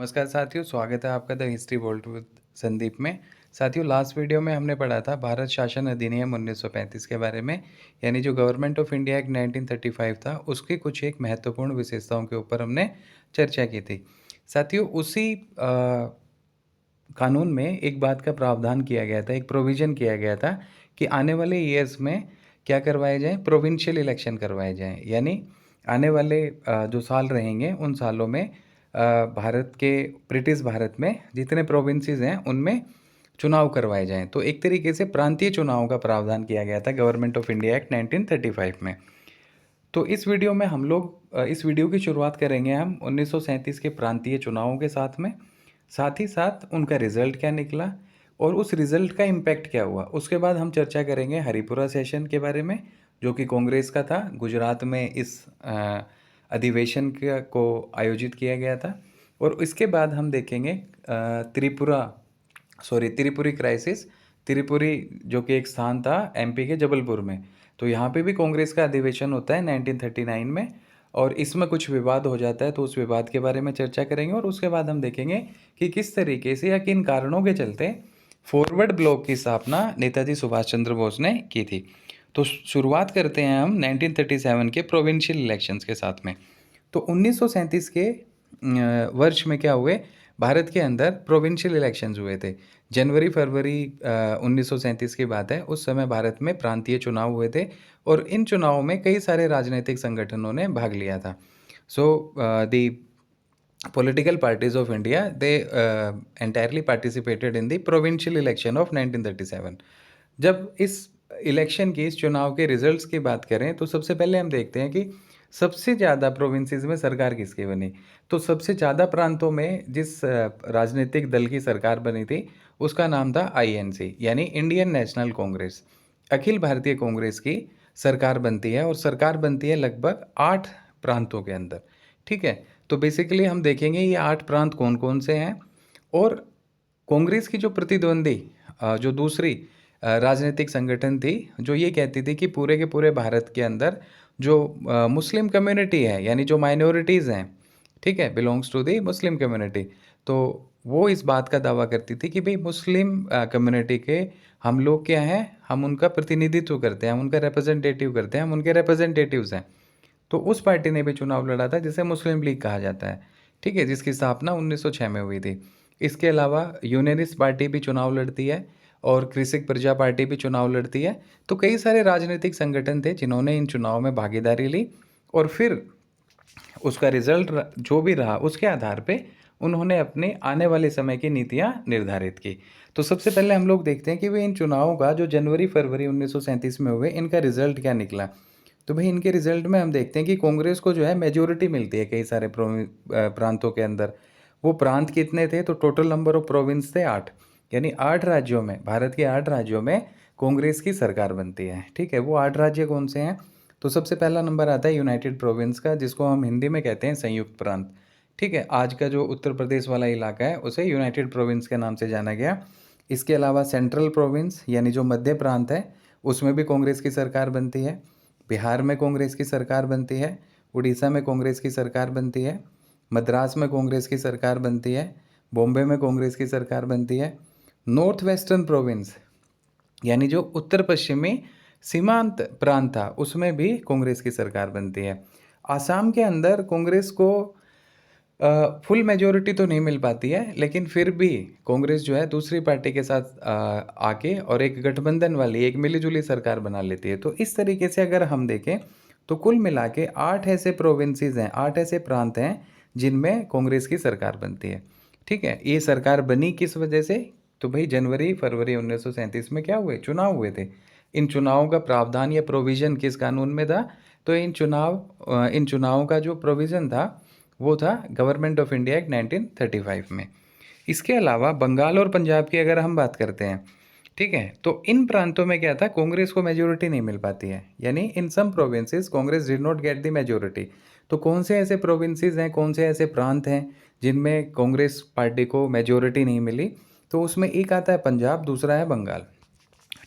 नमस्कार साथियों, स्वागत है आपका the history volt with Sandeep में। साथियों, लास्ट वीडियो में हमने पढ़ा था भारत शासन अधिनियम 1935 के बारे में, यानी जो गवर्नमेंट ऑफ इंडिया एक्ट 1935 था, उसकी कुछ एक महत्वपूर्ण विशेषताओं के ऊपर हमने चर्चा की थी। साथियों, उसी कानून में एक बात का प्रावधान किया गया था, एक प्रोविज़न किया गया था कि आने वाले ईयर्स में क्या करवाए जाएँ, प्रोविंशियल इलेक्शन करवाए जाएँ। यानी आने वाले जो साल रहेंगे, उन सालों में भारत के ब्रिटिश भारत में जितने प्रोविंसेस हैं, उनमें चुनाव करवाए जाएँ। तो एक तरीके से प्रांतीय चुनावों का प्रावधान किया गया था गवर्नमेंट ऑफ इंडिया एक्ट 1935 में। तो इस वीडियो में हम लोग इस वीडियो की शुरुआत करेंगे हम 1937 के प्रांतीय चुनावों के साथ ही साथ उनका रिजल्ट क्या निकला और उस रिजल्ट का इम्पैक्ट क्या हुआ। उसके बाद हम चर्चा करेंगे हरिपुरा सेशन के बारे में, जो कि कांग्रेस का था। गुजरात में इस अधिवेशन को आयोजित किया गया था। और इसके बाद हम देखेंगे त्रिपुरी क्राइसिस, त्रिपुरी जो कि एक स्थान था एमपी के जबलपुर में। तो यहाँ पे भी कांग्रेस का अधिवेशन होता है 1939 में, और इसमें कुछ विवाद हो जाता है, तो उस विवाद के बारे में चर्चा करेंगे। और उसके बाद हम देखेंगे कि किस तरीके से या किन कारणों के चलते फॉरवर्ड ब्लॉक की स्थापना नेताजी सुभाष चंद्र बोस ने की थी। तो शुरुआत करते हैं हम 1937 के प्रोविंशियल इलेक्शंस के साथ में। तो 1937 के वर्ष में क्या हुए, भारत के अंदर प्रोविंशियल इलेक्शंस हुए थे। जनवरी फरवरी 1937 की बात है। उस समय भारत में प्रांतीय चुनाव हुए थे और इन चुनावों में कई सारे राजनीतिक संगठनों ने भाग लिया था। So the political parties of India, they entirely participated in the provincial election of 1937। जब इस इलेक्शन की, इस चुनाव के रिजल्ट्स की बात करें तो सबसे पहले हम देखते हैं कि सबसे ज़्यादा प्रोविंसेस में सरकार किसकी बनी। तो सबसे ज़्यादा प्रांतों में जिस राजनीतिक दल की सरकार बनी थी, उसका नाम था आईएनसी, यानी इंडियन नेशनल कांग्रेस। अखिल भारतीय कांग्रेस की सरकार बनती है, और सरकार बनती है लगभग 8 प्रांतों के अंदर। ठीक है, तो बेसिकली हम देखेंगे ये 8 प्रांत कौन कौन से हैं। और कांग्रेस की जो प्रतिद्वंदी जो दूसरी राजनीतिक संगठन थी, जो ये कहती थी कि पूरे के पूरे भारत के अंदर जो मुस्लिम कम्युनिटी है, यानी जो माइनॉरिटीज़ हैं, ठीक है, belongs to the Muslim community, तो वो इस बात का दावा करती थी कि भाई मुस्लिम कम्युनिटी के हम लोग क्या हैं, हम उनका प्रतिनिधित्व करते हैं, हम उनका रिप्रेजेंटेटिव करते हैं, हम उनके रिप्रेजेंटेटिव्स हैं। तो उस पार्टी ने भी चुनाव लड़ा था, जिसे मुस्लिम लीग कहा जाता है, ठीक है, जिसकी स्थापना 1906 में हुई थी। इसके अलावा यूनियनिस्ट पार्टी भी चुनाव लड़ती है और कृषक प्रजा पार्टी भी चुनाव लड़ती है। तो कई सारे राजनीतिक संगठन थे जिन्होंने इन चुनाव में भागीदारी ली, और फिर उसका रिजल्ट जो भी रहा, उसके आधार पे उन्होंने अपने आने वाले समय की नीतियां निर्धारित की। तो सबसे पहले हम लोग देखते हैं कि वे इन चुनावों का जो जनवरी फरवरी 1937 में हुए, इनका रिजल्ट क्या निकला। तो भाई इनके रिजल्ट में हम देखते हैं कि कांग्रेस को जो है मेजोरिटी मिलती है कई सारे प्रांतों के अंदर। वो प्रांत कितने थे, तो टोटल नंबर ऑफ प्रोविंस थे 8, यानी 8 राज्यों में, भारत के 8 राज्यों में कांग्रेस की सरकार बनती है। ठीक है, वो 8 राज्य कौन से हैं, तो सबसे पहला नंबर आता है यूनाइटेड प्रोविंस का, जिसको हम हिंदी में कहते हैं संयुक्त प्रांत। ठीक है, आज का जो उत्तर प्रदेश वाला इलाका है उसे यूनाइटेड प्रोविंस के नाम से जाना गया। इसके अलावा सेंट्रल प्रोविंस, यानी जो मध्य प्रांत है, उसमें भी कांग्रेस की सरकार बनती है। बिहार में कांग्रेस की सरकार बनती है, उड़ीसा में कांग्रेस की सरकार बनती है, मद्रास में कांग्रेस की सरकार बनती है, बॉम्बे में कांग्रेस की सरकार बनती है। नॉर्थ वेस्टर्न प्रोविंस, यानी जो उत्तर पश्चिमी सीमांत प्रांत था, उसमें भी कांग्रेस की सरकार बनती है। आसाम के अंदर कांग्रेस को फुल मेजोरिटी तो नहीं मिल पाती है, लेकिन फिर भी कांग्रेस जो है दूसरी पार्टी के साथ आके और एक गठबंधन वाली, एक मिलीजुली सरकार बना लेती है। तो इस तरीके से अगर हम देखें तो कुल मिला के 8 ऐसे प्रोविंसेस हैं, 8 ऐसे प्रांत हैं जिनमें कांग्रेस की सरकार बनती है। ठीक है, ये सरकार बनी किस वजह से, तो भाई जनवरी फरवरी 1937 में क्या हुए, चुनाव हुए थे। इन चुनावों का प्रावधान या प्रोविज़न किस कानून में था, तो इन चुनावों का जो प्रोविज़न था वो था गवर्नमेंट ऑफ इंडिया एक्ट 1935 में। इसके अलावा बंगाल और पंजाब की अगर हम बात करते हैं, ठीक है, तो इन प्रांतों में क्या था, कांग्रेस को मेजोरिटी नहीं मिल पाती है, यानी in some provinces Congress did not get the majority. तो कौन से ऐसे प्रोविंसेस हैं, कौन से ऐसे प्रांत हैं जिनमें कांग्रेस पार्टी को मेजोरिटी नहीं मिली, तो उसमें एक आता है पंजाब, दूसरा है बंगाल।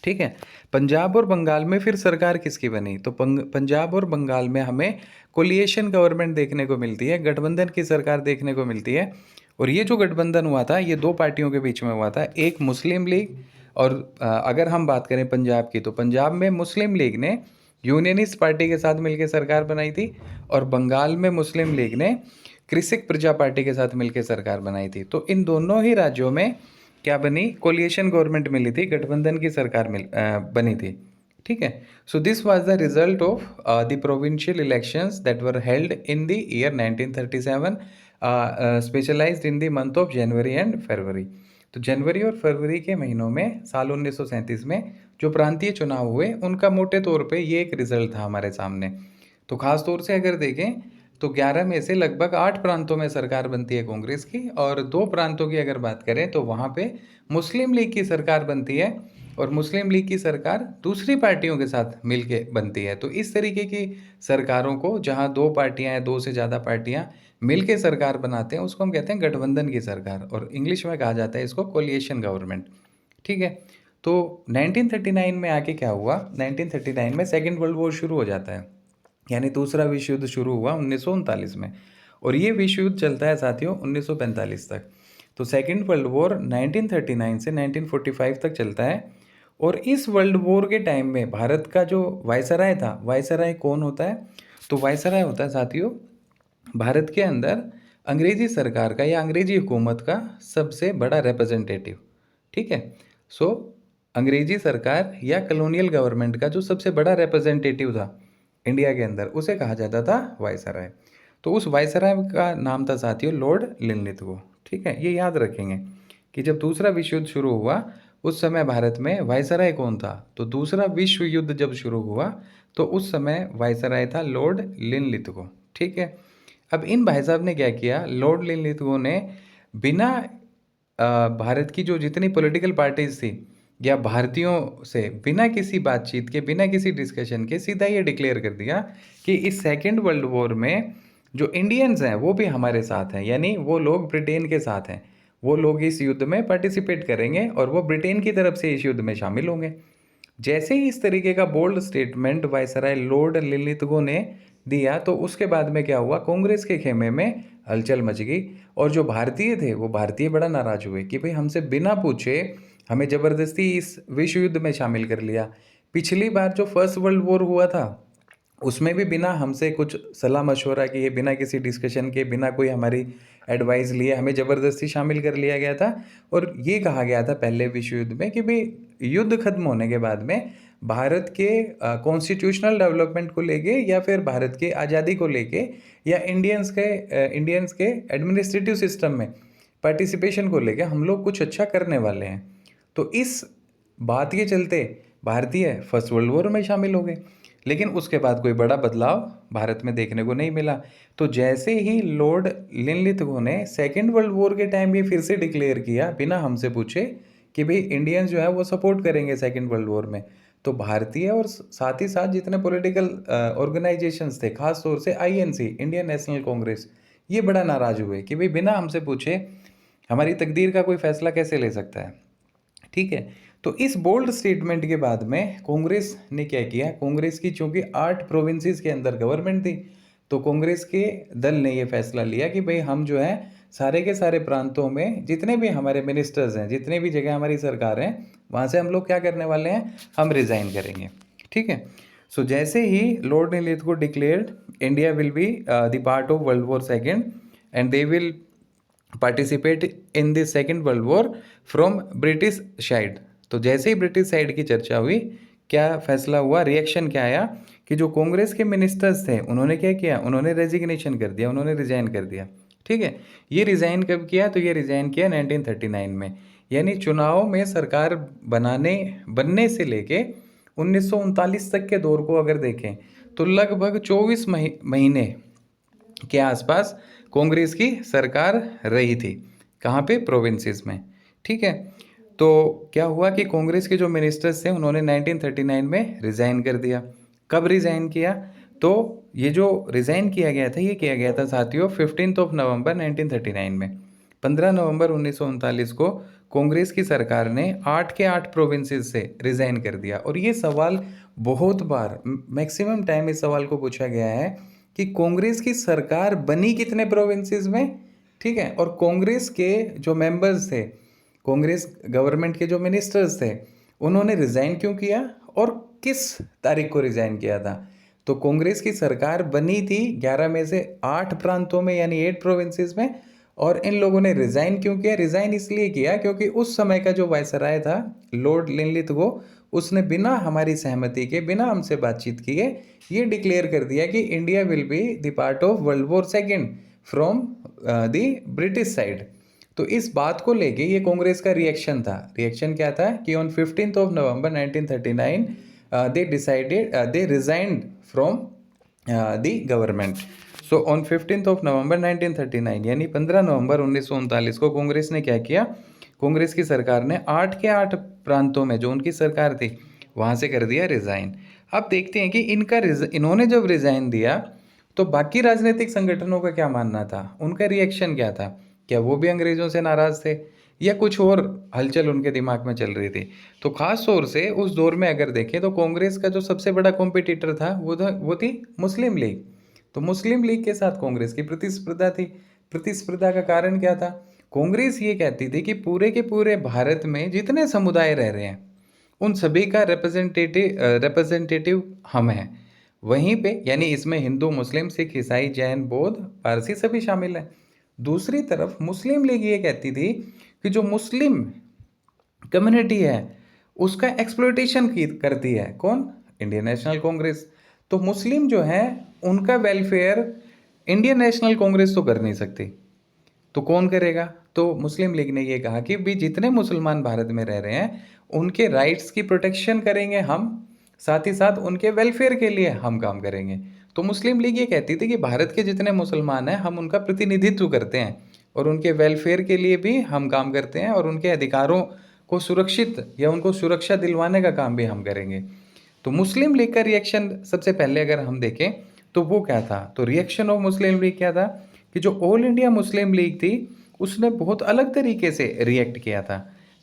ठीक है, पंजाब और बंगाल में फिर सरकार किसकी बनी, तो पंजाब और बंगाल में हमें कोलिएशन गवर्नमेंट देखने को मिलती है, गठबंधन की सरकार देखने को मिलती है। और ये जो गठबंधन हुआ था ये दो पार्टियों के बीच में हुआ था, एक मुस्लिम लीग और अगर हम बात करें पंजाब की तो पंजाब में मुस्लिम लीग ने यूनियनिस्ट पार्टी के साथ मिलकर सरकार बनाई थी और बंगाल में मुस्लिम लीग ने कृषक प्रजा पार्टी के साथ मिलकर सरकार बनाई थी। तो इन दोनों ही राज्यों में क्या बनी, कोलिएशन गवर्नमेंट मिली थी, गठबंधन की सरकार बनी थी। ठीक है, so this was the result of the provincial elections that were held in the year 1937, specialised in the month of January and February. तो जनवरी और फरवरी के महीनों में साल 1937 में जो प्रांतीय चुनाव हुए उनका मोटे तौर पे ये एक रिजल्ट था हमारे सामने। तो खास तौर से अगर देखें तो 11 में से लगभग 8 प्रांतों में सरकार बनती है कांग्रेस की, और 2 प्रांतों की अगर बात करें तो वहाँ पे मुस्लिम लीग की सरकार बनती है और मुस्लिम लीग की सरकार दूसरी पार्टियों के साथ मिलके बनती है। तो इस तरीके की सरकारों को, जहाँ 2 पार्टियाँ हैं, 2 से ज़्यादा पार्टियाँ मिलके सरकार बनाते हैं, उसको हम कहते हैं गठबंधन की सरकार, और इंग्लिश में कहा जाता है इसको कोलिएशन गवर्नमेंट। ठीक है, तो 1939 में आके क्या हुआ, 1939 में सेकेंड वर्ल्ड वॉर शुरू हो जाता है, यानी दूसरा विश्व युद्ध शुरू हुआ 1939 में, और ये विश्व युद्ध चलता है साथियों 1945 तक। तो सेकेंड वर्ल्ड वॉर 1939 से 1945 तक चलता है। और इस वर्ल्ड वॉर के टाइम में भारत का जो वायसराय था, वायसराय कौन होता है, तो वायसराय होता है साथियों भारत के अंदर अंग्रेजी सरकार का या अंग्रेजी हुकूमत का सबसे बड़ा रिप्रेजेंटेटिव। ठीक है, सो अंग्रेजी सरकार या कॉलोनियल गवर्नमेंट का जो सबसे बड़ा रिप्रेजेंटेटिव था इंडिया के अंदर, उसे कहा जाता था वायसराय। तो उस वायसराय का नाम था साथियों लॉर्ड लिनलिथगो। ठीक है, ये याद रखेंगे कि जब दूसरा विश्व युद्ध शुरू हुआ उस समय भारत में वायसराय कौन था, तो दूसरा विश्व युद्ध जब शुरू हुआ तो उस समय वायसराय था लॉर्ड लिनलिथगो। ठीक है, अब इन भाई साहब ने क्या किया, लॉर्ड लिनलिथगो ने बिना भारत की जो जितनी पॉलिटिकल पार्टीज थी या भारतीयों से बिना किसी बातचीत के, बिना किसी डिस्कशन के सीधा ये डिक्लेयर कर दिया कि इस सेकेंड वर्ल्ड वॉर में जो इंडियंस हैं वो भी हमारे साथ हैं, यानी वो लोग ब्रिटेन के साथ हैं, वो लोग इस युद्ध में पार्टिसिपेट करेंगे और वो ब्रिटेन की तरफ से इस युद्ध में शामिल होंगे। जैसे ही इस तरीके का bold statement viceroy lord Linlithgow ने दिया तो उसके बाद में क्या हुआ, कांग्रेस के खेमे में हलचल मच गई, और जो भारतीय थे वो भारतीय बड़ा नाराज हुए कि भाई हमसे बिना पूछे हमें ज़बरदस्ती इस विश्व युद्ध में शामिल कर लिया। पिछली बार जो फर्स्ट वर्ल्ड वॉर हुआ था उसमें भी बिना हमसे कुछ सलाह मशवरा किए, बिना किसी डिस्कशन के, बिना कोई हमारी एडवाइस लिए हमें ज़बरदस्ती शामिल कर लिया गया था। और ये कहा गया था पहले विश्व युद्ध में कि भाई युद्ध खत्म होने के बाद में भारत के कॉन्स्टिट्यूशनल डेवलपमेंट को लेके या फिर भारत के आज़ादी को लेके या इंडियंस के एडमिनिस्ट्रेटिव सिस्टम में पार्टिसिपेशन को लेके हम लोग कुछ अच्छा करने वाले हैं। तो इस बात के चलते भारतीय फर्स्ट वर्ल्ड वॉर में शामिल हो गए, लेकिन उसके बाद कोई बड़ा बदलाव भारत में देखने को नहीं मिला। तो जैसे ही लॉर्ड लिनलिथगो ने सेकेंड वर्ल्ड वॉर के टाइम ये फिर से डिक्लेयर किया बिना हमसे पूछे कि भाई इंडियंस जो है वो सपोर्ट करेंगे सेकेंड वर्ल्ड वॉर में, तो भारतीय और साथ ही साथ जितने पॉलिटिकल ऑर्गेनाइजेशंस थे, खास तौर से आईएनसी, इंडियन नेशनल कांग्रेस, ये बड़ा नाराज हुए कि भाई बिना हमसे पूछे हमारी तकदीर का कोई फैसला कैसे ले सकता है। ठीक है, तो इस बोल्ड स्टेटमेंट के बाद में कांग्रेस ने क्या किया, कांग्रेस की चूंकि 8 प्रोविंसेस के अंदर गवर्नमेंट थी, तो कांग्रेस के दल ने ये फैसला लिया कि भाई हम जो है सारे के सारे प्रांतों में जितने भी हमारे मिनिस्टर्स हैं, जितने भी जगह हमारी सरकार है, वहाँ से हम लोग क्या करने वाले हैं, हम रिजाइन करेंगे। ठीक है, सो जैसे ही Lord Linlithgow declared India will be the part of world war second and they will participate in the second world war from British side. तो जैसे ही ब्रिटिश साइड की चर्चा हुई, क्या फैसला हुआ, रिएक्शन क्या आया कि जो कांग्रेस के मिनिस्टर्स थे उन्होंने क्या किया, उन्होंने रेजिग्नेशन कर दिया, उन्होंने रिजाइन कर दिया। ठीक है, ये रिजाइन कब किया, तो ये रिजाइन किया 1939 में, यानी चुनाव में सरकार बनने से लेके 1939 तक के दौर को अगर देखें तो लगभग 24 महीने के आसपास कांग्रेस की सरकार रही थी। कहाँ पे, प्रोविंसेस में। ठीक है, तो क्या हुआ कि कांग्रेस के जो मिनिस्टर्स थे उन्होंने 1939 में रिज़ाइन कर दिया। कब रिज़ाइन किया, तो ये जो रिज़ाइन किया गया था ये किया गया था साथियों 15 नवंबर 1939 में। 15 नवंबर 1939 को कांग्रेस की सरकार ने 8 के 8 प्रोविंसेस से रिज़ाइन कर दिया। और ये सवाल बहुत बार, मैक्सिमम टाइम इस सवाल को पूछा गया है कि कांग्रेस की सरकार बनी कितने प्रोविंसेस में, ठीक है। और कांग्रेस के जो मेंबर्स थे, कांग्रेस गवर्नमेंट के जो मिनिस्टर्स थे, उन्होंने रिजाइन क्यों किया और किस तारीख को रिजाइन किया था? तो कांग्रेस की सरकार बनी थी 11 में से 8 प्रांतों में, यानी 8 प्रोविंसेस में। और इन लोगों ने रिजाइन क्यों किया? रिजाइन इसलिए किया क्योंकि उस समय का जो वायसराय था, लॉर्ड लिनलिथगो, उसने बिना हमारी सहमति के, बिना हमसे बातचीत किए ये डिक्लेयर कर दिया कि India will be the part of world war second from the British side. तो इस बात को लेके ये कांग्रेस का रिएक्शन था। रिएक्शन क्या था कि on 15th of November 1939 they resigned from the government. So on 15th of November 1939 यानी 15 नवंबर 1939 को कांग्रेस ने क्या किया? कांग्रेस की सरकार ने 8 के 8 प्रांतों में जो उनकी सरकार थी वहाँ से कर दिया रिज़ाइन। अब देखते हैं कि इन्होंने जब रिज़ाइन दिया तो बाकी राजनीतिक संगठनों का क्या मानना था, उनका रिएक्शन क्या था? क्या वो भी अंग्रेज़ों से नाराज़ थे या कुछ और हलचल उनके दिमाग में चल रही थी? तो ख़ास तौर से उस दौर में अगर देखें तो कांग्रेस का जो सबसे बड़ा कॉम्पिटिटर था वो थी मुस्लिम लीग। तो मुस्लिम लीग के साथ कांग्रेस की प्रतिस्पर्धा थी। प्रतिस्पर्धा का कारण क्या था? कांग्रेस ये कहती थी कि पूरे के पूरे भारत में जितने समुदाय रह रहे हैं उन सभी का रिप्रेजेंटेटिव हम हैं। वहीं पे यानी इसमें हिंदू, मुस्लिम, सिख, ईसाई, जैन, बौद्ध, पारसी सभी शामिल हैं। दूसरी तरफ मुस्लिम लीग ये कहती थी कि जो मुस्लिम कम्युनिटी है उसका एक्सप्लॉइटेशन की करती है कौन? Indian National Congress. तो मुस्लिम जो है उनका वेलफेयर इंडियन नेशनल कांग्रेस तो कर नहीं सकती, तो कौन करेगा? तो मुस्लिम लीग ने ये कहा कि भी जितने मुसलमान भारत में रह रहे हैं उनके राइट्स की प्रोटेक्शन करेंगे हम, साथ ही साथ उनके वेलफेयर के लिए हम काम करेंगे। तो मुस्लिम लीग ये कहती थी कि भारत के जितने मुसलमान हैं हम उनका प्रतिनिधित्व करते हैं और उनके वेलफेयर के लिए भी हम काम करते हैं और उनके अधिकारों को सुरक्षित या उनको सुरक्षा दिलवाने का काम भी हम करेंगे। तो मुस्लिम लीग का रिएक्शन सबसे पहले अगर हम देखें तो वो क्या था? तो रिएक्शन ऑफ मुस्लिम लीग क्या था कि जो ऑल इंडिया मुस्लिम लीग थी उसने बहुत अलग तरीके से रिएक्ट किया था।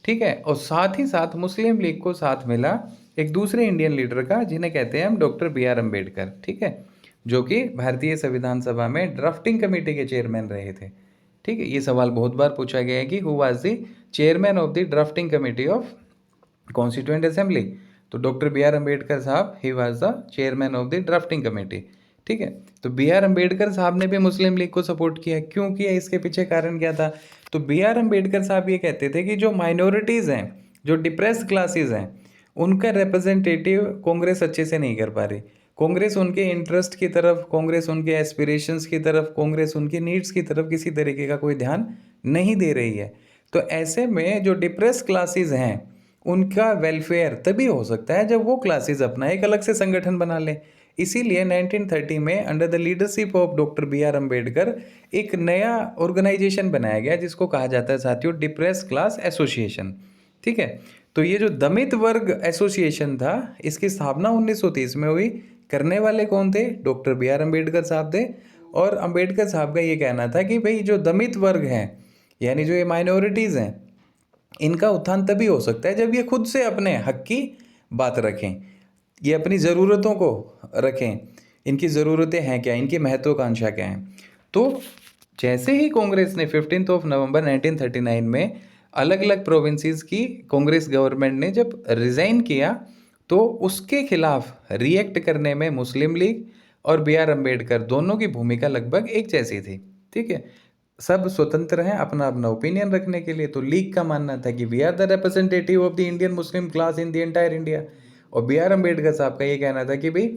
ठीक है। और साथ ही साथ मुस्लिम लीग को साथ मिला एक दूसरे इंडियन लीडर का जिन्हें कहते हैं हम डॉक्टर बी आर अम्बेडकर। ठीक है। जो कि भारतीय संविधान सभा में ड्राफ्टिंग कमेटी के चेयरमैन रहे थे। ठीक है। ये सवाल बहुत बार पूछा गया है कि who was the chairman of the drafting committee of constituent assembly? तो डॉक्टर बी आर अम्बेडकर साहब he was the chairman of the drafting committee. ठीक है। तो बी आर अम्बेडकर साहब ने भी मुस्लिम लीग को सपोर्ट किया। क्यों किया? इसके पीछे कारण क्या था? तो बी आर अम्बेडकर साहब ये कहते थे कि जो माइनॉरिटीज़ हैं, जो डिप्रेस्ड क्लासेस हैं, उनका रिप्रेजेंटेटिव कांग्रेस अच्छे से नहीं कर पा रही। कांग्रेस उनके इंटरेस्ट की तरफ, कांग्रेस उनके एस्पिरेशंस की तरफ, कांग्रेस उनकी नीड्स की तरफ किसी तरीके का कोई ध्यान नहीं दे रही है। तो ऐसे में जो डिप्रेस क्लासेस हैं उनका वेलफेयर तभी हो सकता है जब वो क्लासेस अपना एक अलग से संगठन बना लें। इसीलिए 1930 में under the leadership of doctor B R Ambedkar एक नया ऑर्गेनाइजेशन बनाया गया जिसको कहा जाता है साथियों डिप्रेस क्लास एसोसिएशन। ठीक है। तो ये जो दमित वर्ग एसोसिएशन था इसकी स्थापना 1930 में हुई। करने वाले कौन थे? डॉक्टर बी आर अम्बेडकर साहब थे। और अम्बेडकर साहब का ये कहना था कि भाई जो दमित वर्ग हैं यानी जो ये माइनॉरिटीज़ हैं इनका उत्थान तभी हो सकता है जब ये खुद से अपने हक की बात रखें, ये अपनी ज़रूरतों को रखें, इनकी ज़रूरतें हैं क्या, इनकी महत्वाकांक्षा क्या है। तो जैसे ही कांग्रेस ने 15th ऑफ नवंबर 1939 में अलग अलग प्रोविंसेस की कांग्रेस गवर्नमेंट ने जब रिज़ाइन किया तो उसके खिलाफ रिएक्ट करने में मुस्लिम लीग और बी आर अम्बेडकर दोनों की भूमिका लगभग एक जैसी थी। ठीक है। सब स्वतंत्र हैं अपना अपना ओपिनियन रखने के लिए। तो लीग का मानना था कि we are the representative of the Indian Muslim class in the entire India. और बी आर अम्बेडकर साहब का ये कहना था कि भाई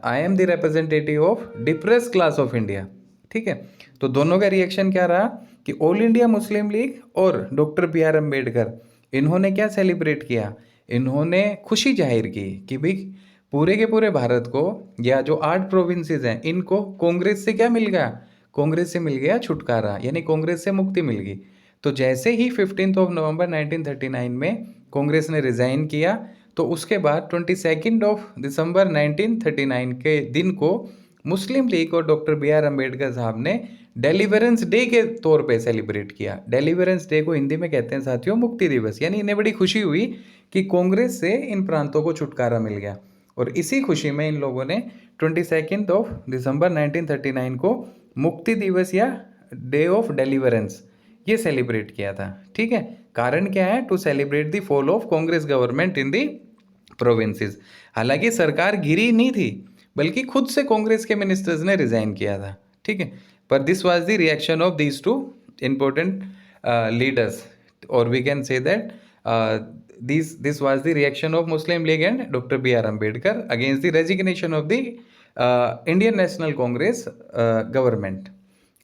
I am the representative of depress class of India. ठीक है। तो दोनों का रिएक्शन क्या रहा कि ऑल इंडिया मुस्लिम लीग और डॉक्टर बी आर अम्बेडकर इन्होंने क्या सेलिब्रेट किया? इन्होंने खुशी जाहिर की कि भाई पूरे के पूरे भारत को या जो 8 प्रोविंसेस हैं इनको कांग्रेस से क्या मिल गया? कांग्रेस से मिल गया छुटकारा, यानी कांग्रेस से मुक्ति मिल गई। तो जैसे ही 15th ऑफ नवंबर 1939 में कांग्रेस ने रिज़ाइन किया तो उसके बाद 22 ऑफ दिसंबर 1939 के दिन को मुस्लिम लीग और डॉक्टर बी आर अम्बेडकर साहब ने डेलीवरेंस डे के तौर पे सेलिब्रेट किया। डेलीवरेंस डे को हिंदी में कहते हैं साथियों मुक्ति दिवस। यानी इन्हें बड़ी खुशी हुई कि कांग्रेस से इन प्रांतों को छुटकारा मिल गया। और इसी खुशी में इन लोगों ने 22 ऑफ दिसंबर 1939 को मुक्ति दिवस या डे ऑफ डिलीवरेंस, ये सेलिब्रेट किया था। ठीक है, कारण क्या है? To celebrate the fall of Congress government in the provinces. हालांकि सरकार गिरी नहीं थी, बल्कि खुद से कांग्रेस के मिनिस्टर्स ने रिजाइन किया था। ठीक है, पर this was the reaction of these two important leaders, और we can say that this was the reaction of Muslim League and Dr. B.R. Ambedkar against the resignation of the Indian National Congress government.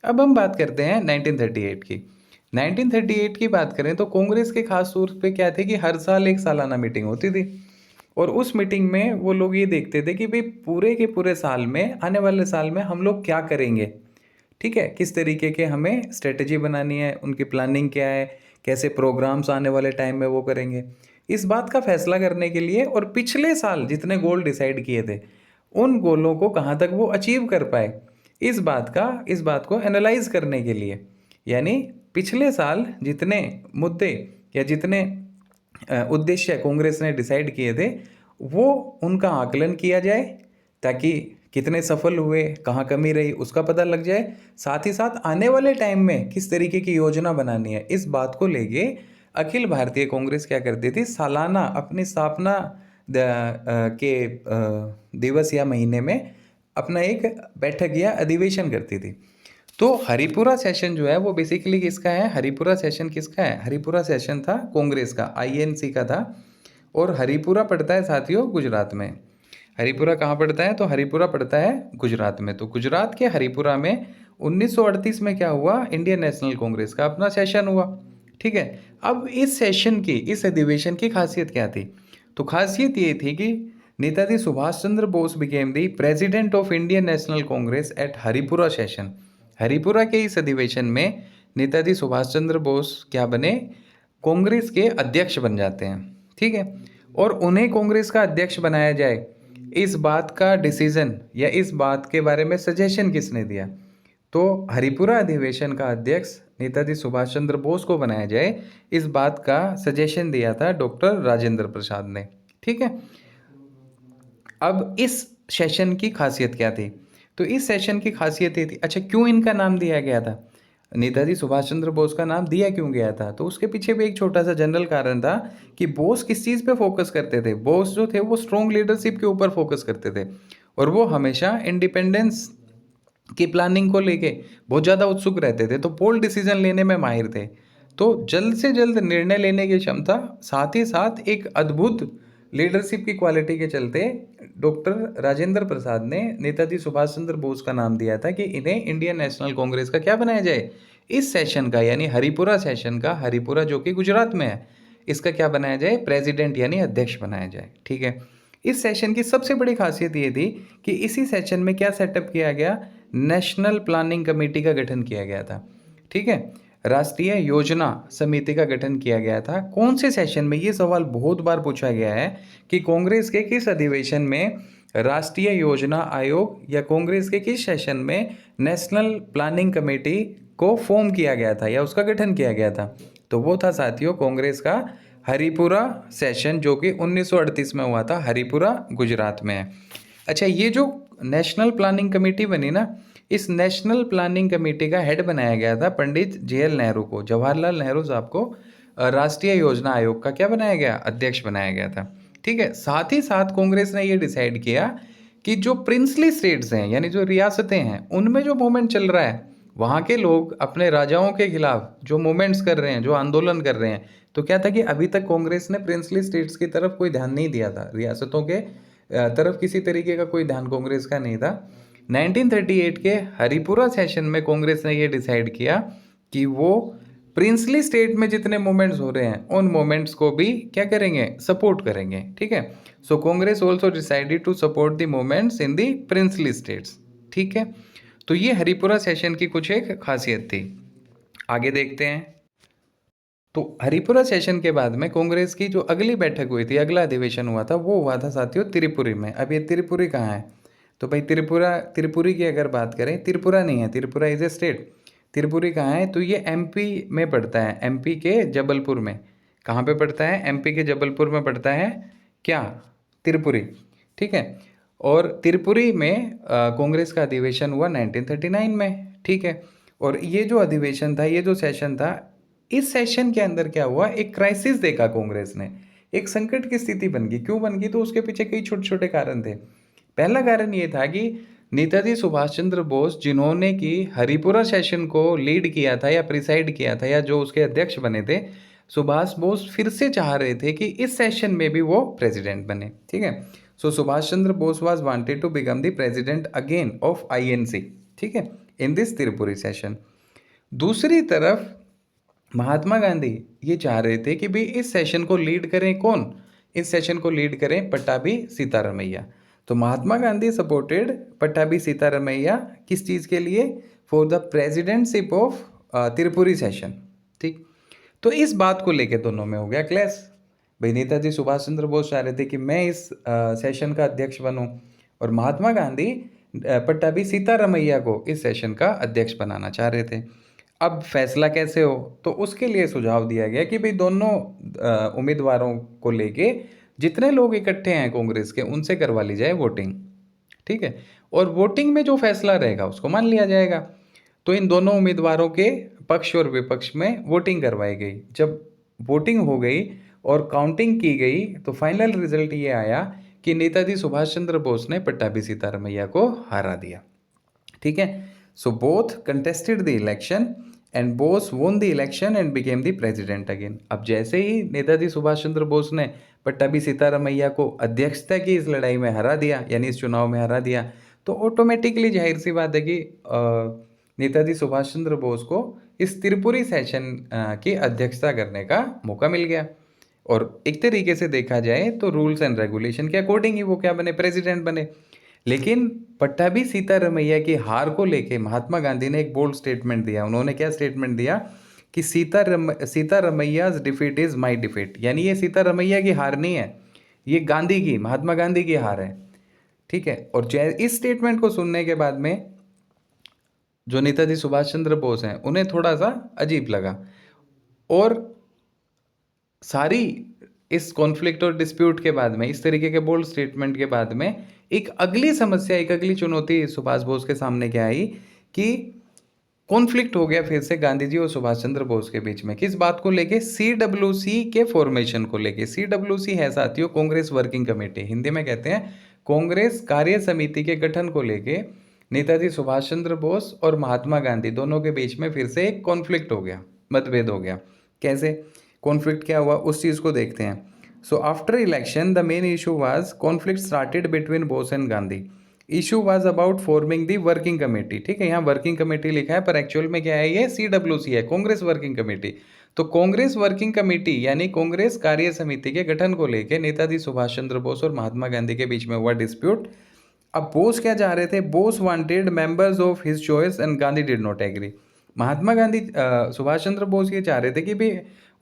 अब हम बात करते हैं 1938 की। 1938 की बात करें तो कांग्रेस के खास तौर पे क्या थे कि हर साल एक सालाना मीटिंग होती थी, और उस मीटिंग में वो लोग ये देखते थे कि भाई पूरे के पूरे साल में, आने वाले साल में हम लोग क्या करेंगे। ठीक है, किस तरीके के हमें स्ट्रेटजी बनानी है, उनकी प्लानिंग क्या है, कैसे प्रोग्राम्स आने वाले टाइम में वो करेंगे, इस बात का फैसला करने के लिए, और पिछले साल जितने गोल डिसाइड किए थे उन गोलों को कहाँ तक वो अचीव कर पाए, इस बात को एनालाइज करने के लिए, यानी पिछले साल जितने मुद्दे या जितने उद्देश्य कांग्रेस ने डिसाइड किए थे वो उनका आकलन किया जाए, ताकि कितने सफल हुए, कहाँ कमी रही, उसका पता लग जाए। साथ ही साथ आने वाले टाइम में किस तरीके की योजना बनानी है, इस बात को लेके अखिल भारतीय कांग्रेस क्या करती थी, सालाना अपनी स्थापना के दिवस या महीने में अपना एक बैठक या अधिवेशन करती थी। तो हरिपुरा सेशन जो है वो बेसिकली किसका है? हरिपुरा सेशन किसका है? हरिपुरा सेशन था कांग्रेस का, आईएनसी का था। और हरिपुरा पड़ता है साथियों गुजरात में। हरिपुरा कहाँ पड़ता है? तो हरिपुरा पड़ता है गुजरात में। तो गुजरात के हरिपुरा में 1938 में क्या हुआ? इंडियन नेशनल कांग्रेस का अपना सेशन हुआ। ठीक है, अब इस सेशन की, इस अधिवेशन की खासियत क्या थी? तो खासियत ये थी कि Netaji Subhash Chandra Bose became the president of Indian National Congress at Haripura session. Haripura के इस अधिवेशन में नेताजी सुभाष चंद्र बोस क्या बने? कांग्रेस के अध्यक्ष बन जाते हैं। ठीक है, और उन्हें कांग्रेस का अध्यक्ष बनाया जाए, इस बात का डिसीजन या इस बात के बारे में सजेशन किसने दिया? तो हरिपुरा अधिवेशन का अध्यक्ष नेताजी सुभाष चंद्र बोस को बनाया जाए, इस बात का सजेशन दिया था डॉक्टर राजेंद्र प्रसाद ने। ठीक है, अब इस सेशन की खासियत क्या थी? तो इस सेशन की खासियत ये थी, अच्छा क्यों इनका नाम दिया गया था, नेताजी सुभाष चंद्र बोस का नाम दिया क्यों गया था? तो उसके पीछे भी एक छोटा सा जनरल कारण था कि बोस किस चीज़ पे फोकस करते थे। बोस जो थे वो स्ट्रॉन्ग लीडरशिप के ऊपर फोकस करते थे, और वो हमेशा इंडिपेंडेंस की प्लानिंग को लेके बहुत ज़्यादा उत्सुक रहते थे, तो बोल्ड डिसीजन लेने में माहिर थे। तो जल्द से जल्द निर्णय लेने की क्षमता, साथ ही साथ एक अद्भुत लीडरशिप की क्वालिटी के चलते डॉक्टर राजेंद्र प्रसाद ने नेताजी सुभाष चंद्र बोस का नाम दिया था कि इन्हें इंडियन नेशनल कांग्रेस का क्या बनाया जाए? इस सेशन का, यानी हरिपुरा सेशन का, हरिपुरा जो कि गुजरात में है, इसका क्या बनाया जाए? प्रेसिडेंट यानी अध्यक्ष बनाया जाए। ठीक है, इस सेशन की सबसे बड़ी खासियत ये थी कि इसी सेशन में क्या सेटअप किया गया? नेशनल प्लानिंग कमेटी का गठन किया गया था। ठीक है, राष्ट्रीय योजना समिति का गठन किया गया था। कौन से सेशन में? ये सवाल बहुत बार पूछा गया है कि कांग्रेस के किस अधिवेशन में राष्ट्रीय योजना आयोग, या कांग्रेस के किस सेशन में नेशनल प्लानिंग कमेटी को फॉर्म किया गया था या उसका गठन किया गया था? तो वो था साथियों कांग्रेस का हरिपुरा सेशन, जो कि 1938 में हुआ था, हरिपुरा गुजरात में है। अच्छा, ये जो नेशनल प्लानिंग कमेटी बनी ना, इस नेशनल प्लानिंग कमेटी का हेड बनाया गया था पंडित JL नेहरू को, जवाहरलाल नेहरू साहब को राष्ट्रीय योजना आयोग का क्या बनाया गया? अध्यक्ष बनाया गया था। ठीक है, साथ ही साथ कांग्रेस ने ये डिसाइड किया कि जो प्रिंसली स्टेट्स हैं, यानी जो रियासतें हैं, उनमें जो मूवमेंट चल रहा है, वहाँ के लोग अपने राजाओं के खिलाफ जो मूवमेंट्स कर रहे हैं, जो आंदोलन कर रहे हैं, तो क्या था कि अभी तक कांग्रेस ने प्रिंसली स्टेट्स की तरफ कोई ध्यान नहीं दिया था, रियासतों के तरफ किसी तरीके का कोई ध्यान कांग्रेस का नहीं था। 1938 के हरिपुरा सेशन में कांग्रेस ने ये डिसाइड किया कि वो प्रिंसली स्टेट में जितने मूवमेंट्स हो रहे हैं उन मूवमेंट्स को भी क्या करेंगे? सपोर्ट करेंगे। ठीक है, so Congress also decided to support the movements in the princely states. ठीक है, तो ये हरिपुरा सेशन की कुछ एक खासियत थी। आगे देखते हैं। तो हरिपुरा सेशन के बाद में कांग्रेस की जो अगली बैठक हुई थी, अगला अधिवेशन हुआ था, वो हुआ था साथियों त्रिपुरी में। अब ये त्रिपुरी कहाँ है? तो भाई त्रिपुरी की अगर बात करें, त्रिपुरा नहीं है, Tripura is a state. Tripuri कहाँ है? तो ये MP में पड़ता है, MP के जबलपुर में। कहाँ पे पड़ता है? MP के जबलपुर में पड़ता है क्या? त्रिपुरी। ठीक है, और त्रिपुरी में कांग्रेस का अधिवेशन हुआ 1939 में। ठीक है, और ये जो अधिवेशन था, ये जो सेशन था, इस सेशन के अंदर क्या हुआ, एक क्राइसिस देखा कांग्रेस ने, एक संकट की स्थिति बन गई। क्यों बन गई? तो उसके पीछे कई छोटे छोटे कारण थे। पहला कारण ये था कि नेताजी सुभाष चंद्र बोस, जिन्होंने कि हरिपुरा सेशन को लीड किया था या प्रिसाइड किया था या जो उसके अध्यक्ष बने थे, सुभाष बोस फिर से चाह रहे थे कि इस सेशन में भी वो प्रेसिडेंट बने। ठीक है, so Subhash Chandra Bose was wanted to become the president again of INC. ठीक है, इन दिस त्रिपुरी सेशन। दूसरी तरफ महात्मा गांधी ये चाह रहे थे कि भाई इस सेशन को लीड करें कौन, इस सेशन को लीड करें पट्टाभी सीतारामैया। तो महात्मा गांधी सपोर्टेड पट्टाभी सीतारामैया किस चीज़ के लिए? For the presidentship of Tripuri session. ठीक, तो इस बात को लेके दोनों में हो गया क्लैश। भाई नेताजी सुभाष चंद्र बोस चाह रहे थे कि मैं इस सेशन का अध्यक्ष बनूं, और महात्मा गांधी पट्टाभी सीतारामैया को इस सेशन का अध्यक्ष बनाना चाह रहे थे। अब फैसला कैसे हो? तो उसके लिए सुझाव दिया गया कि भाई दोनों उम्मीदवारों को लेके जितने लोग इकट्ठे हैं कांग्रेस के, उनसे करवा ली जाए वोटिंग। ठीक है, और वोटिंग में जो फैसला रहेगा उसको मान लिया जाएगा। तो इन दोनों उम्मीदवारों के पक्ष और विपक्ष में वोटिंग करवाई गई। जब वोटिंग हो गई और काउंटिंग की गई तो फाइनल रिजल्ट ये आया कि नेताजी सुभाष चंद्र बोस ने पट्टाभी सीतारामैया को हरा दिया। ठीक है, so both contested the election and boss won the election and became the president again. अब जैसे ही नेताजी सुभाष चंद्र बोस ने पट्टाभी सीतारामैया को अध्यक्षता की इस लड़ाई में हरा दिया, यानी इस चुनाव में हरा दिया, तो ऑटोमेटिकली जाहिर सी बात है कि नेताजी सुभाष चंद्र बोस को इस त्रिपुरी सेशन की अध्यक्षता करने का मौका मिल गया। और एक तरीके से देखा जाए तो रूल्स एंड रेगुलेशन के अकॉर्डिंग ही वो क्या बने, प्रेसिडेंट बने। लेकिन पट्टाभी सीतारामैया की हार को लेके महात्मा गांधी ने एक बोल्ड स्टेटमेंट दिया। उन्होंने क्या स्टेटमेंट दिया कि सीतारामैयाज डिफीट इज माय डिफीट, यानी ये सीतारामैया की हार नहीं है, ये गांधी की, महात्मा गांधी की हार है। ठीक है, और इस स्टेटमेंट को सुनने के बाद में जो नेताजी सुभाष चंद्र बोस हैं उन्हें थोड़ा सा अजीब लगा, और सारी इस कॉन्फ्लिक्ट और डिस्प्यूट के बाद में, इस तरीके के बोल्ड स्टेटमेंट के बाद में, एक अगली समस्या, एक अगली चुनौती सुभाष बोस के सामने क्या आई कि कॉन्फ्लिक्ट हो गया फिर से गांधी जी और सुभाष चंद्र बोस के बीच में। किस बात को लेके? सीडब्ल्यूसी के फॉर्मेशन को लेके। सीडब्ल्यूसी है साथियों कांग्रेस वर्किंग कमेटी, हिंदी में कहते हैं कांग्रेस कार्य समिति के गठन को लेके नेताजी सुभाष चंद्र बोस और महात्मा गांधी दोनों के बीच में फिर से एक कॉन्फ्लिक्ट हो गया, मतभेद हो गया। कैसे कॉन्फ्लिक्ट, क्या हुआ, उस चीज़ को देखते हैं। So after election the main issue was conflict started between Bose and Gandhi. Issue was about forming the working committee. ठीक है, यहाँ वर्किंग कमेटी लिखा है पर एक्चुअल में क्या है, ये सीडब्ल्यूसी है, कांग्रेस वर्किंग कमेटी। तो कांग्रेस वर्किंग कमेटी यानी कांग्रेस कार्य समिति के गठन को लेकर नेताजी सुभाष चंद्र बोस और महात्मा गांधी के बीच में हुआ डिस्प्यूट। अब बोस क्या चाह रहे थे? Bose wanted members of his choice and Gandhi did not agree. Mahatma Gandhi Subhash Chandra Bose ये चाह रहे थे कि भाई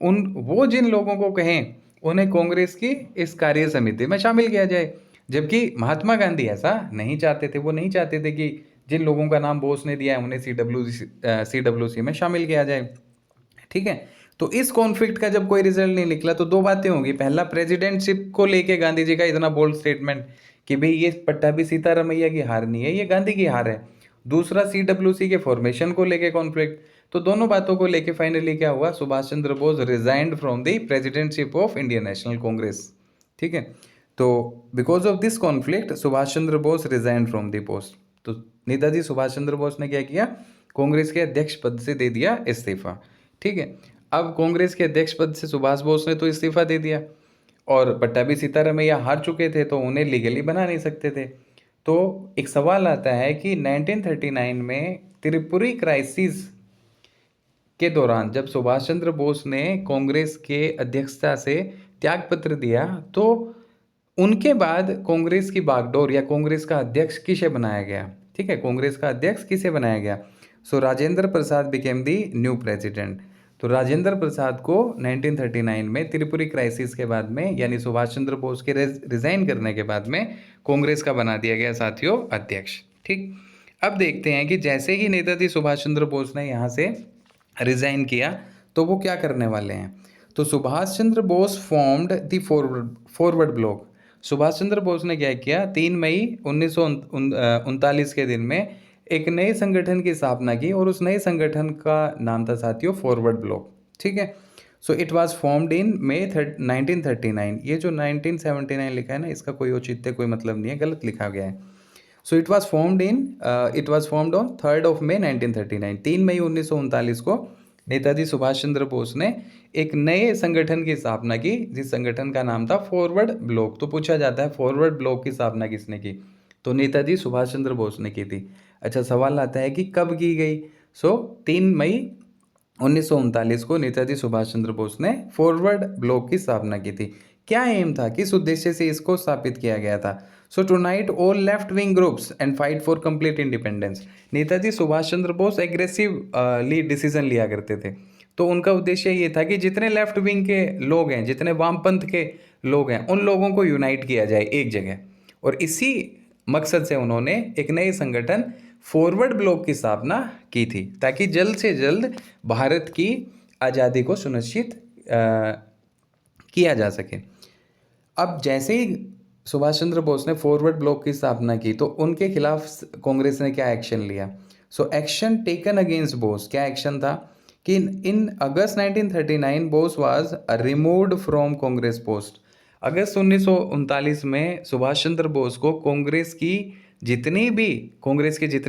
वो जिन लोगों को कहें उन्हें कांग्रेस की इस कार्य समिति में शामिल किया जाए, जबकि महात्मा गांधी ऐसा नहीं चाहते थे। वो नहीं चाहते थे कि जिन लोगों का नाम बोस ने दिया है उन्हें सीडब्ल्यूसी में शामिल किया जाए। ठीक है, तो इस कॉन्फ्लिक्ट का जब कोई रिजल्ट नहीं निकला तो दो बातें होंगी। पहला, प्रेसिडेंटशिप को लेके गांधी जी का इतना बोल्ड स्टेटमेंट कि भाई ये पट्टाभी सीतारामैया की हार नहीं है, ये गांधी की हार है। दूसरा, सीडब्ल्यूसी के फॉर्मेशन को लेके कॉन्फ्लिक्ट। तो दोनों बातों को लेके फाइनली क्या हुआ, Subhash Chandra Bose resigned from the presidentship of Indian National Congress. ठीक है, तो because of this conflict Subhash Chandra Bose resigned from the post. तो नेताजी सुभाष चंद्र बोस ने क्या किया, कांग्रेस के अध्यक्ष पद से दे दिया इस्तीफा। ठीक है, अब कांग्रेस के अध्यक्ष पद से सुभाष बोस ने तो इस्तीफा दे दिया, और पट्टाभी सीतारामैया हार चुके थे तो उन्हें लीगली बना नहीं सकते थे। तो एक सवाल आता है कि 1939 में त्रिपुरी क्राइसिस के दौरान जब सुभाष चंद्र बोस ने कांग्रेस के अध्यक्षता से त्यागपत्र दिया, तो उनके बाद कांग्रेस की बागडोर या कांग्रेस का अध्यक्ष किसे बनाया गया? ठीक है, कांग्रेस का अध्यक्ष किसे बनाया गया? सो राजेंद्र प्रसाद बिकेम दी न्यू प्रेसिडेंट। तो राजेंद्र प्रसाद को 1939 में त्रिपुरी क्राइसिस के बाद में, यानी सुभाष चंद्र बोस के रिजाइन करने के बाद में, कांग्रेस का बना दिया गया साथियों अध्यक्ष। ठीक, अब देखते हैं कि जैसे ही नेताजी सुभाष चंद्र बोस ने यहाँ से रिजाइन किया तो वो क्या करने वाले हैं। तो सुभाष चंद्र बोस फॉर्म्ड द फॉरवर्ड ब्लॉक। सुभाष चंद्र बोस ने क्या किया, 3 मई 1939 के दिन में एक नए संगठन की स्थापना की और उस नए संगठन का नाम था साथियों फॉरवर्ड ब्लॉक। ठीक है, so it was formed in May 1939। ये जो 1979 लिखा है ना, इसका कोई औचित्य कोई मतलब नहीं है, गलत लिखा गया है। So it was formed on 3 मई 1939। 3 मई 1939 को नेताजी सुभाष चंद्र बोस ने एक नए संगठन की स्थापना की, जिस संगठन का नाम था फॉरवर्ड ब्लॉक। तो पूछा जाता है फॉरवर्ड ब्लॉक की स्थापना किसने की, तो नेताजी सुभाष चंद्र बोस ने की थी। अच्छा, सवाल आता है कि कब की गई। सो 3 मई 1939 को नेताजी सुभाष चंद्र बोस ने फॉरवर्ड ब्लॉक की स्थापना की थी। क्या एम था, किस उद्देश्य से इसको स्थापित किया गया था। So to unite all left wing groups and fight for complete independence. Netaji Subhash Chandra Bose aggressive lead decision लिया करते थे। तो उनका उद्देश्य ये था कि जितने लेफ्ट विंग के लोग हैं, जितने वामपंथ के लोग हैं, उन लोगों को यूनाइट किया जाए एक जगह। और इसी मकसद से उन्होंने एक नए संगठन फॉरवर्ड ब्लॉक की स्थापना की थी, ताकि जल्द से जल्द भारत की आज़ादी को सुनिश्चित किया जा सके। अब जैसे ही सुभाष चंद्र बोस ने फॉरवर्ड ब्लॉक की स्थापना की, तो उनके खिलाफ कांग्रेस ने क्या एक्शन लिया। So action taken against Bose, क्या एक्शन था कि in August 1939 Bose was removed from Congress post. अगस्त 1939 में सुभाष चंद्र बोस को कांग्रेस के जितने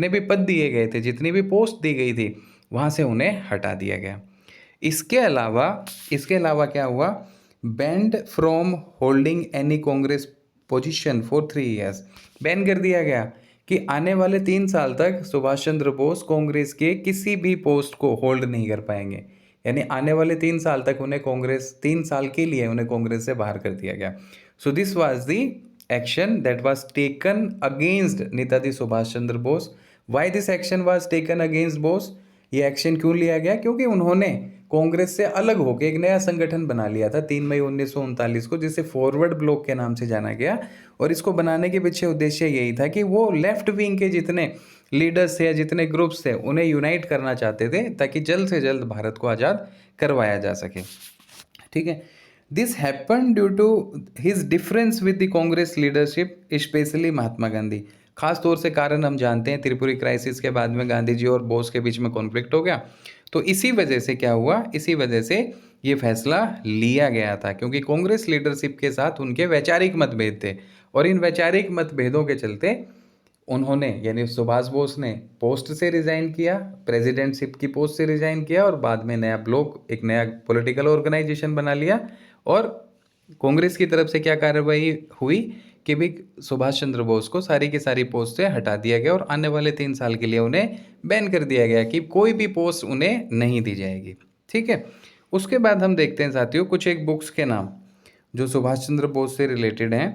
भी पद दिए गए थे, जितनी भी पोस्ट दी गई थी, वहाँ से उन्हें हटा दिया गया। इसके अलावा क्या हुआ, banned from holding any Congress position for 3 years. Ban कर दिया गया कि आने वाले 3 साल तक सुभाष चंद्र बोस कांग्रेस के किसी भी पोस्ट को होल्ड नहीं कर पाएंगे। यानी आने वाले 3 साल तक उन्हें 3 साल के लिए उन्हें कांग्रेस से बाहर कर दिया गया। सो this was the action that was taken against Netaji Subhash Chandra Bose. Why this action was taken against Bose, ये एक्शन क्यों लिया गया, क्योंकि उन्होंने कांग्रेस से अलग होकर एक नया संगठन बना लिया था 3 मई 1939 को, जिसे फॉरवर्ड ब्लॉक के नाम से जाना गया। और इसको बनाने के पीछे उद्देश्य यही था कि वो लेफ्ट विंग के जितने लीडर्स थे या जितने ग्रुप्स थे, उन्हें यूनाइट करना चाहते थे, ताकि जल्द से जल्द भारत को आज़ाद करवाया जा सके। ठीक है, this happen due to his difference with the Congress leadership, specially Mahatma Gandhi. खास तौर से कारण हम जानते हैं, त्रिपुरी क्राइसिस के बाद में गांधी जी और बोस के बीच में कॉन्फ्लिक्ट हो गया। तो इसी वजह से क्या हुआ, इसी वजह से ये फैसला लिया गया था, क्योंकि कांग्रेस लीडरशिप के साथ उनके वैचारिक मतभेद थे। और इन वैचारिक मतभेदों के चलते उन्होंने, यानी सुभाष बोस ने पोस्ट से रिजाइन किया, प्रेसिडेंटशिप की पोस्ट से रिजाइन किया, और बाद में नया ब्लॉक, एक नया पॉलिटिकल ऑर्गेनाइजेशन बना लिया। और कांग्रेस की तरफ से क्या कार्रवाई हुई कि भी सुभाष चंद्र बोस को सारी की सारी पोस्ट से हटा दिया गया और आने वाले 3 साल के लिए उन्हें बैन कर दिया गया कि कोई भी पोस्ट उन्हें नहीं दी जाएगी। ठीक है, उसके बाद हम देखते हैं साथियों कुछ एक बुक्स के नाम जो सुभाष चंद्र बोस से रिलेटेड हैं।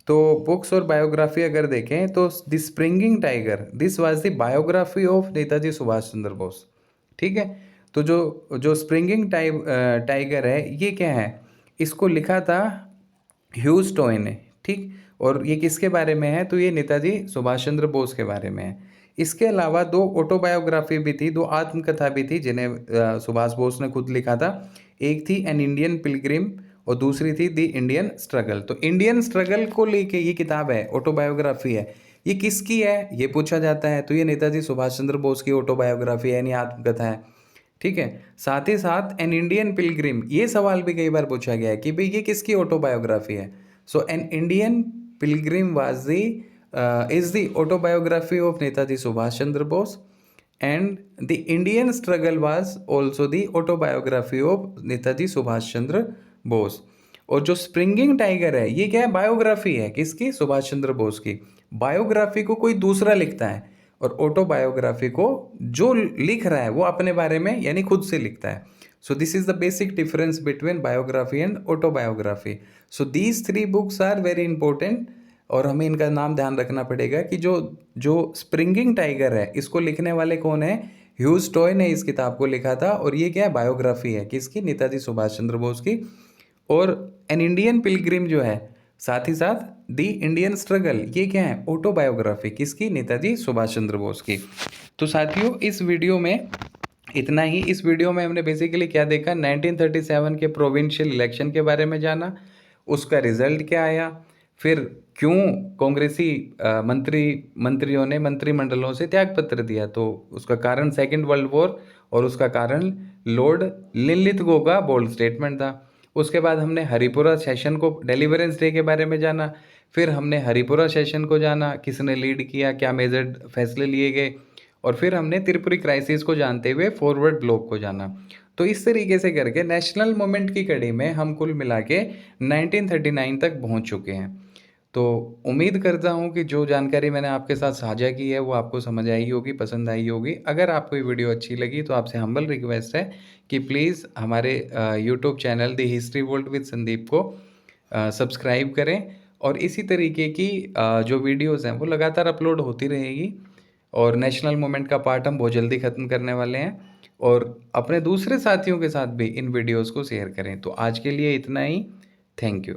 तो बुक्स और बायोग्राफी अगर देखें तो the springing tiger, this was the biography of Netaji Subhash Chandra Bose. ठीक है, तो जो स्प्रिंगिंग टाइगर है, ये क्या है, इसको लिखा था ह्यूज टॉय ने। ठीक, और ये किसके बारे में है, तो ये नेताजी सुभाष चंद्र बोस के बारे में है। इसके अलावा 2 ऑटोबायोग्राफी भी थी, 2 आत्मकथा भी थी, जिन्हें सुभाष बोस ने खुद लिखा था। एक थी एन इंडियन पिलग्रिम और दूसरी थी द इंडियन स्ट्रगल। तो इंडियन स्ट्रगल को लेके ये किताब है, ऑटोबायोग्राफी है। ये किसकी है, ये पूछा जाता है, तो ये नेताजी सुभाष चंद्र बोस की ऑटोबायोग्राफी है, यानी आत्मकथा है। ठीक है, साथ ही साथ एन इंडियन पिलग्रिम, ये सवाल भी कई बार पूछा गया है कि भाई ये किसकी ऑटोबायोग्राफी है। So an Indian pilgrim was the is the autobiography of Netaji Subhash Chandra Bose, and the Indian struggle was also the autobiography of Netaji Subhash Chandra Bose। और जो स्प्रिंगिंग टाइगर है, ये क्या है, बायोग्राफी है, किसकी, सुभाष चंद्र बोस की। बायोग्राफी को कोई दूसरा लिखता है और ऑटोबायोग्राफी को जो लिख रहा है वो अपने बारे में, यानी खुद से लिखता है। So this is the basic difference between biography and autobiography. So these 3 books are very important, और हमें इनका नाम ध्यान रखना पड़ेगा कि जो स्प्रिंगिंग टाइगर है, इसको लिखने वाले कौन है, ह्यूज टॉय ने इस किताब को लिखा था। और ये क्या है, बायोग्राफी है, किसकी, नेताजी सुभाष चंद्र बोस की। और एन इंडियन पिलग्रिम जो है, साथ ही साथ द इंडियन स्ट्रगल, ये क्या है, ऑटोबायोग्राफी, किसकी, नेताजी सुभाष चंद्र बोस की। तो साथियों इस वीडियो में इतना ही। इस वीडियो में हमने बेसिकली क्या देखा, 1937 के प्रोविंशियल इलेक्शन के बारे में जाना, उसका रिजल्ट क्या आया, फिर क्यों कांग्रेसी मंत्रियों ने मंत्रिमंडलों से त्यागपत्र दिया, तो उसका कारण सेकेंड वर्ल्ड वॉर और उसका कारण लॉर्ड लिनलिथगो का बोल्ड स्टेटमेंट था। उसके बाद हमने हरिपुरा सेशन को, डिलीवरेंस डे के बारे में जाना। फिर हमने हरिपुरा सेशन को जाना, किसने लीड किया, क्या मेजर फैसले लिए गए। और फिर हमने त्रिपुरी क्राइसिस को जानते हुए फॉरवर्ड ब्लॉक को जाना। तो इस तरीके से करके नेशनल मूवमेंट की कड़ी में हम कुल मिला के 1939 तक पहुंच चुके हैं। तो उम्मीद करता हूँ कि जो जानकारी मैंने आपके साथ साझा की है वो आपको समझ आई होगी, पसंद आई होगी। अगर आपको ये वीडियो अच्छी लगी तो आपसे हम्बल रिक्वेस्ट है कि प्लीज़ हमारे YouTube channel the history world with Sandeep को सब्सक्राइब करें, और इसी तरीके की जो वीडियोज़ हैं वो लगातार अपलोड होती रहेगी। और नेशनल मूवमेंट का पार्ट हम बहुत जल्दी ख़त्म करने वाले हैं, और अपने दूसरे साथियों के साथ भी इन वीडियोज़ को शेयर करें। तो आज के लिए इतना ही। Thank you.